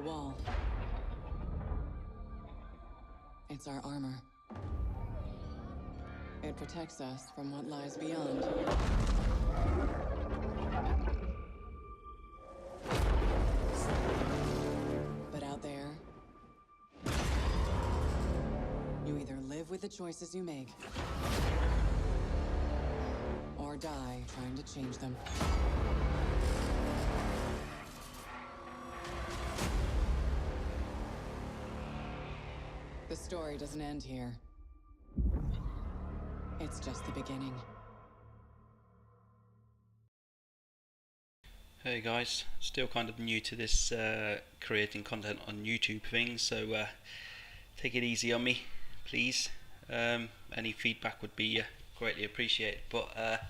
wall. It's our armor. It protects us from what lies beyond. But out there, you either live with the choices you make, or die trying to change them. The story doesn't end here. It's just the beginning. Hey guys, still kind of new to this creating content on YouTube thing, so take it easy on me, please. Any feedback would be greatly appreciated. But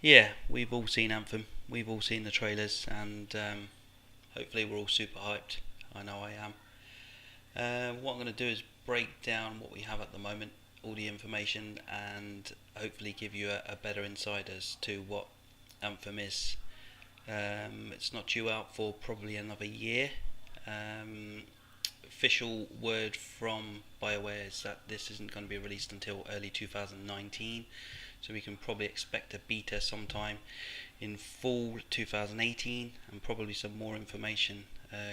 yeah, we've all seen Anthem, we've all seen the trailers, and hopefully we're all super hyped. I know I am. What I'm going to do is break down what we have at the moment, all the information, and hopefully give you a better insight as to what Anthem is. It's not due out for probably another year. Official word from Bioware is that this isn't going to be released until early 2019, so we can probably expect a beta sometime in fall 2018, and probably some more information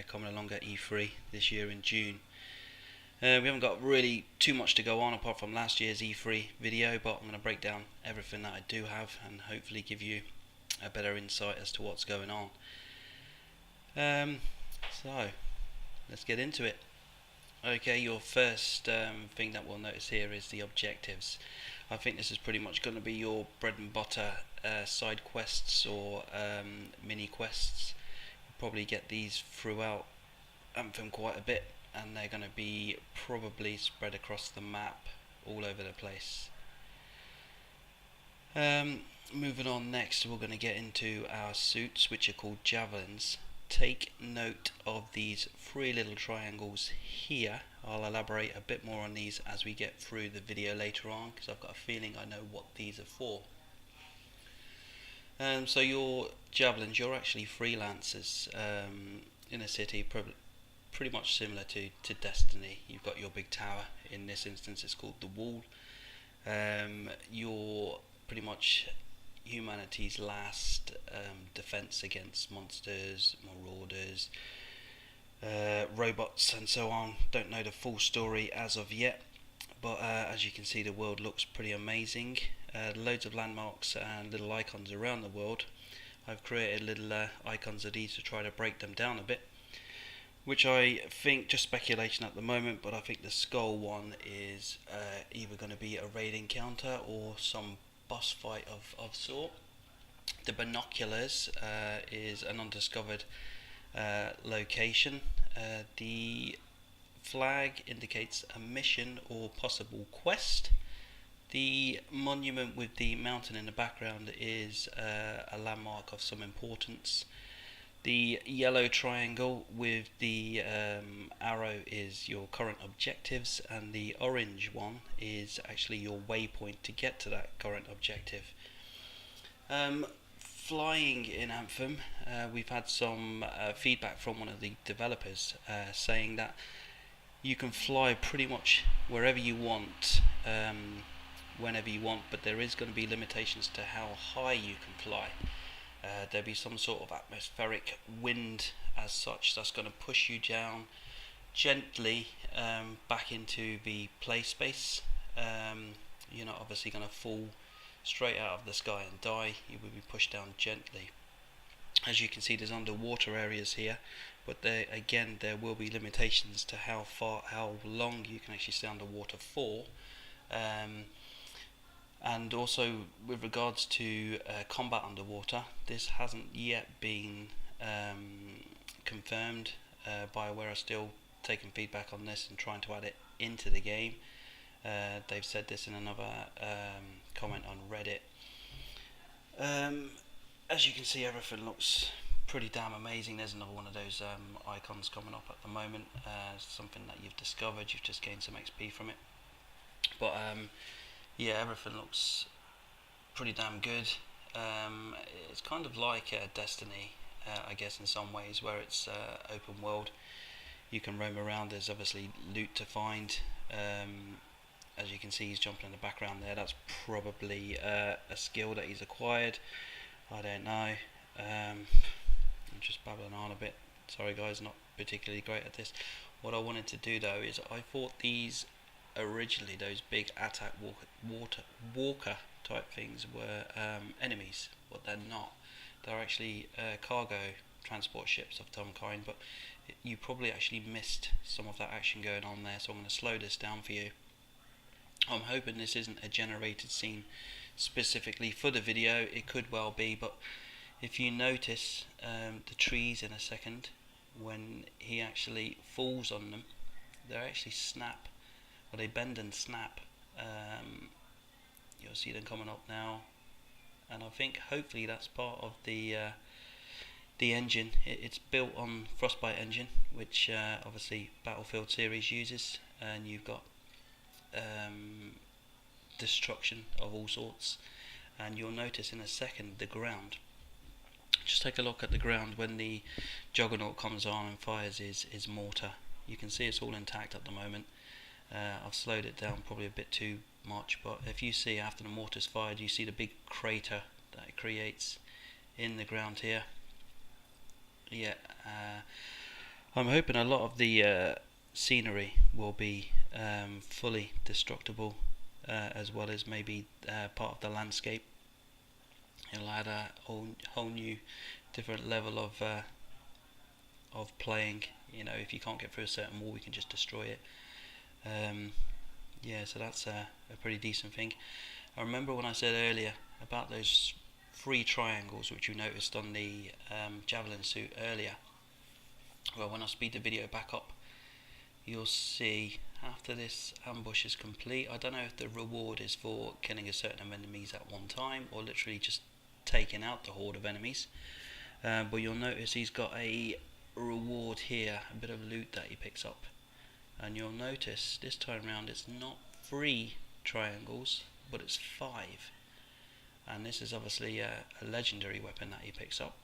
coming along at E3 this year in June. We haven't got really too much to go on apart from last year's E3 video, but I'm going to break down everything that I do have and hopefully give you a better insight as to what's going on. So let's get into it. Okay, your first thing that we'll notice here is the objectives. I think this is pretty much going to be your bread and butter side quests or mini quests. You'll probably get these throughout Anthem quite a bit, and they're going to be probably spread across the map all over the place. Moving on, next we're going to get into our suits, which are called Javelins. Take note of these three little triangles here. I'll elaborate a bit more on these as we get through the video later on, because I've got a feeling I know what these are for. So your Javelins, you're actually freelancers in a city, pretty much similar to Destiny. You've got your big tower. In this instance it's called the Wall. You're pretty much humanity's last defense against monsters, marauders, robots and so on. Don't know the full story as of yet, but as you can see, the world looks pretty amazing. Loads of landmarks and little icons around the world. I've created little icons of these to try to break them down a bit, which I think, just speculation at the moment, but I think the skull one is either going to be a raid encounter or some boss fight of sort. The binoculars is an undiscovered location. The flag indicates a mission or possible quest. The monument with the mountain in the background is a landmark of some importance. The yellow triangle with the arrow is your current objectives, and the orange one is actually your waypoint to get to that current objective. Flying in Anthem, we've had some feedback from one of the developers saying that you can fly pretty much wherever you want, whenever you want, but there is going to be limitations to how high you can fly. There'll be some sort of atmospheric wind as such that's going to push you down gently back into the play space. You're not obviously going to fall straight out of the sky and die. You will be pushed down gently. As you can see, there's underwater areas here, but there again there will be limitations to how long you can actually stay underwater for. And also with regards to combat underwater, this hasn't yet been confirmed. Bioware are still taking feedback on this and trying to add it into the game. They've said this in another comment on Reddit. As you can see, everything looks pretty damn amazing. There's another one of those icons coming up at the moment. Something that you've discovered, you've just gained some XP from it. But yeah, everything looks pretty damn good. It's kind of like Destiny, I guess, in some ways, where it's open world. you can roam around. There's obviously loot to find. As you can see, he's jumping in the background there. That's probably a skill that he's acquired. I don't know. I'm just babbling on a bit. Sorry guys, not particularly great at this. What I wanted to do though is I thought these originally, those big attack walker type things were enemies, but they're not. They're actually cargo transport ships of some kind, but you probably actually missed some of that action going on there, so I'm going to slow this down for you. I'm hoping this isn't a generated scene specifically for the video. It could well be, but if you notice the trees in a second, when he actually falls on them, they actually snap, or they bend and snap. You'll see them coming up now, and I think hopefully that's part of the engine. It's built on Frostbite engine, which obviously Battlefield series uses, and you've got destruction of all sorts. And you'll notice in a second the ground. Just take a look at the ground when the Juggernaut comes on and fires his mortar. You can see it's all intact at the moment. I've slowed it down probably a bit too much, but if you see after the mortar's fired, you see the big crater that it creates in the ground here. Yeah, I'm hoping a lot of the scenery will be fully destructible, as well as maybe part of the landscape. It'll add a whole new different level of playing. You know, if you can't get through a certain wall, we can just destroy it. Yeah, so that's a pretty decent thing. I remember when I said earlier about those 3 triangles which you noticed on the Javelin suit earlier. Well, when I speed the video back up, you'll see after this ambush is complete, I don't know if the reward is for killing a certain amount of enemies at one time or literally just taking out the horde of enemies, but you'll notice he's got a reward here, a bit of loot that he picks up, and you'll notice this time round it's not 3 triangles but it's 5, and this is obviously a legendary weapon that he picks up.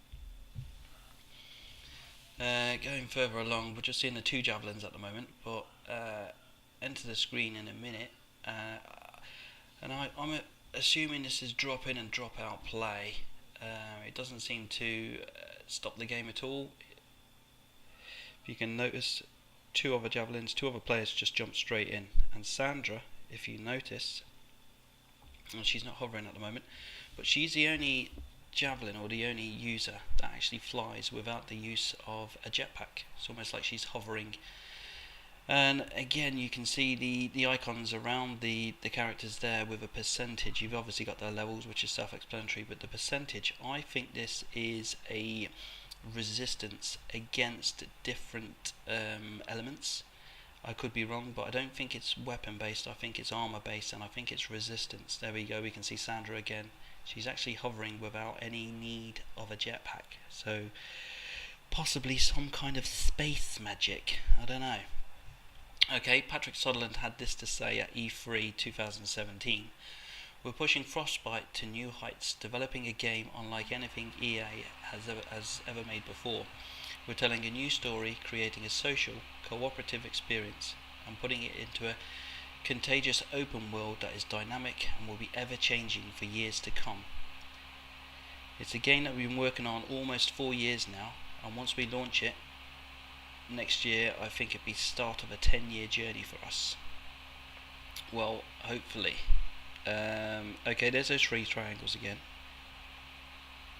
Going further along, we're just seeing the 2 javelins at the moment, but enter the screen in a minute, and I'm assuming this is drop in and drop out play. It doesn't seem to stop the game at all. If you can notice, 2 other javelins, 2 other players just jumped straight in, and Sandra, if you notice, well, she's not hovering at the moment, but she's the only javelin or the only user that actually flies without the use of a jetpack. It's almost like she's hovering. And again, you can see the icons around the characters there with a percentage. You've obviously got their levels, which is self-explanatory, but the percentage, I think this is a resistance against different elements. I could be wrong, but I don't think it's weapon based. I think it's armor based, and I think it's resistance. There we go, we can see Sandra again. She's actually hovering without any need of a jetpack, so possibly some kind of space magic, I don't know. Okay, Patrick Sutherland had this to say at E3 2017. We're pushing Frostbite to new heights, developing a game unlike anything EA has ever made before. We're telling a new story, creating a social, cooperative experience, and putting it into a contagious open world that is dynamic and will be ever changing for years to come. It's a game that we've been working on almost 4 years now, and once we launch it next year, I think it'll be the start of a 10-year journey for us. Well, hopefully. Okay, there's those 3 triangles again.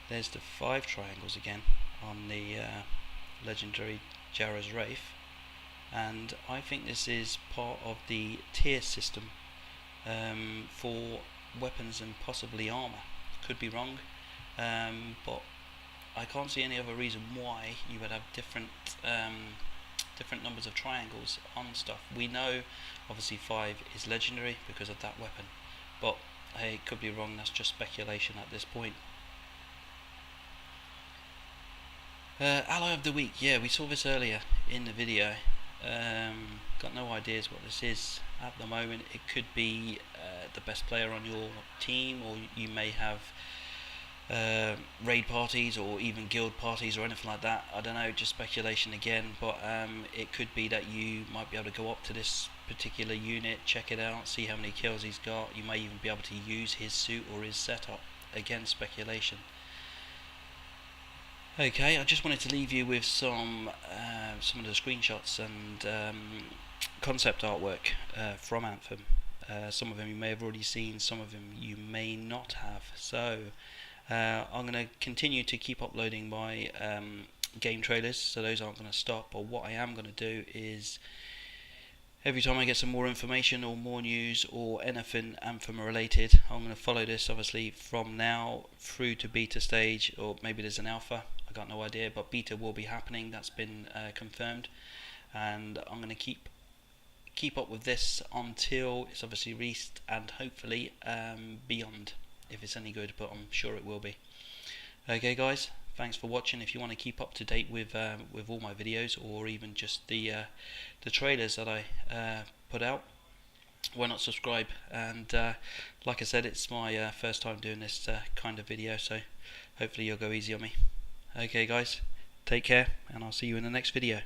There's the 5 triangles again on the legendary Jarrah's Wraith, and I think this is part of the tier system for weapons and possibly armor. Could be wrong, but I can't see any other reason why you would have different numbers of triangles on stuff. We know obviously 5 is legendary because of that weapon, but hey, it could be wrong. That's just speculation at this point. Ally of the Week, yeah, we saw this earlier in the video. Got no ideas what this is at the moment. It could be the best player on your team, or you may have raid parties or even guild parties or anything like that. I don't know, just speculation again, but it could be that you might be able to go up to this particular unit, check it out, see how many kills he's got. You may even be able to use his suit or his setup. Again, speculation. Okay, I just wanted to leave you with some of the screenshots and concept artwork from Anthem. Some of them you may have already seen, some of them you may not have. So I'm going to continue to keep uploading my game trailers, so those aren't going to stop. But what I am going to do is, every time I get some more information or more news or anything Anthem related, I'm going to follow this obviously from now through to beta stage, or maybe there's an alpha, I got no idea, but beta will be happening, that's been confirmed, and I'm going to keep up with this until it's obviously released, and hopefully beyond, if it's any good, but I'm sure it will be. Okay guys, thanks for watching. If you want to keep up to date with all my videos, or even just the trailers that I put out, why not subscribe? And like I said, it's my first time doing this kind of video, so hopefully you'll go easy on me. Okay guys, take care, and I'll see you in the next video.